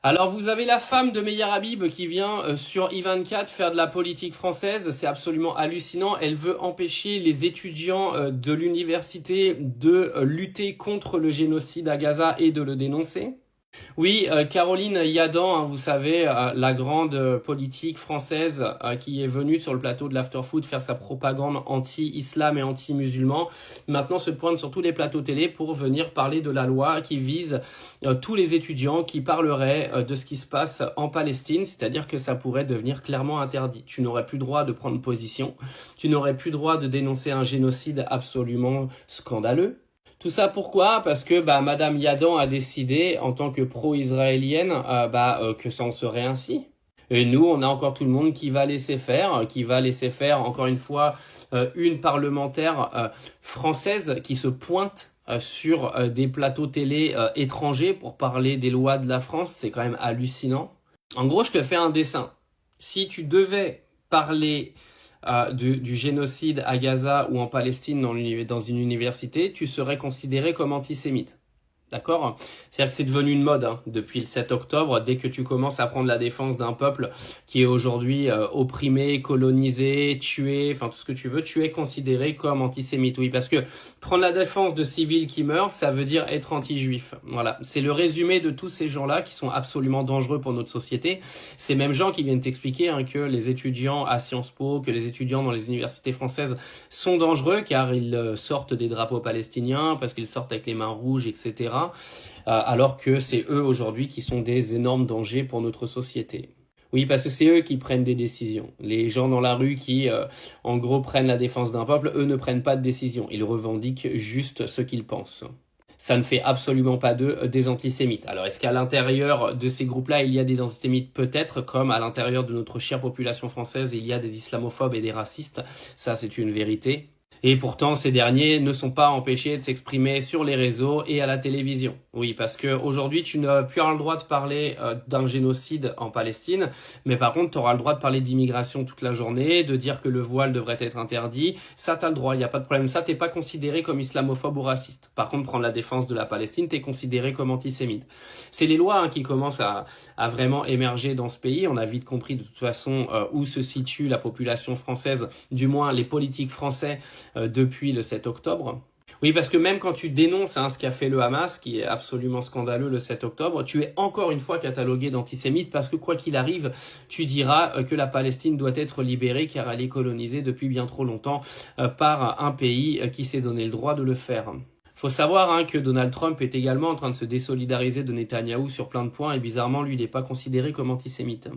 Alors vous avez la femme de Meyer Habib qui vient sur I24 faire de la politique française, c'est absolument hallucinant. Elle veut empêcher les étudiants de l'université de lutter contre le génocide à Gaza et de le dénoncer. Oui, Caroline Yadan, hein, vous savez, la grande politique française qui est venue sur le plateau de l'Afterfood faire sa propagande anti-islam et anti-musulman, maintenant se pointe sur tous les plateaux télé pour venir parler de la loi qui vise tous les étudiants qui parleraient de ce qui se passe en Palestine, c'est-à-dire que ça pourrait devenir clairement interdit. Tu n'aurais plus droit de prendre position, tu n'aurais plus droit de dénoncer un génocide absolument scandaleux. Tout ça pourquoi? Parce que Madame Yadan a décidé, en tant que pro-israélienne, que ça en serait ainsi. Et nous, on a encore tout le monde qui va laisser faire, encore une fois, une parlementaire française qui se pointe sur des plateaux télé étrangers pour parler des lois de la France. C'est quand même hallucinant. En gros, je te fais un dessin. Si tu devais parler du génocide à Gaza ou en Palestine dans une université, tu serais considéré comme antisémite. D'accord? C'est-à-dire que c'est devenu une mode depuis le 7 octobre. Dès que tu commences à prendre la défense d'un peuple qui est aujourd'hui opprimé, colonisé, tué, enfin tout ce que tu veux, tu es considéré comme antisémite. Oui, parce que prendre la défense de civils qui meurent, ça veut dire être anti-juif. Voilà, c'est le résumé de tous ces gens-là qui sont absolument dangereux pour notre société. Ces mêmes gens qui viennent t'expliquer que les étudiants à Sciences Po, que les étudiants dans les universités françaises sont dangereux car ils sortent des drapeaux palestiniens, parce qu'ils sortent avec les mains rouges, etc. Alors que c'est eux aujourd'hui qui sont des énormes dangers pour notre société. Oui, parce que c'est eux qui prennent des décisions. Les gens dans la rue qui, en gros, prennent la défense d'un peuple, eux ne prennent pas de décision. Ils revendiquent juste ce qu'ils pensent. Ça ne fait absolument pas d'eux des antisémites. Alors, est-ce qu'à l'intérieur de ces groupes-là, il y a des antisémites? Peut-être, comme à l'intérieur de notre chère population française, il y a des islamophobes et des racistes. Ça, c'est une vérité. Et pourtant, ces derniers ne sont pas empêchés de s'exprimer sur les réseaux et à la télévision. Oui, parce que aujourd'hui, tu n'as plus le droit de parler d'un génocide en Palestine, mais par contre, tu auras le droit de parler d'immigration toute la journée, de dire que le voile devrait être interdit. Ça, t'as le droit, il n'y a pas de problème. Ça, t'es pas considéré comme islamophobe ou raciste. Par contre, prendre la défense de la Palestine, t'es considéré comme antisémite. C'est les lois qui commencent à vraiment émerger dans ce pays. On a vite compris de toute façon où se situe la population française, du moins les politiques français, depuis le 7 octobre. Oui, parce que même quand tu dénonces ce qu'a fait le Hamas, qui est absolument scandaleux le 7 octobre, tu es encore une fois catalogué d'antisémite parce que quoi qu'il arrive, tu diras que la Palestine doit être libérée car elle est colonisée depuis bien trop longtemps par un pays qui s'est donné le droit de le faire. Faut savoir que Donald Trump est également en train de se désolidariser de Netanyahou sur plein de points et bizarrement, lui, il n'est pas considéré comme antisémite.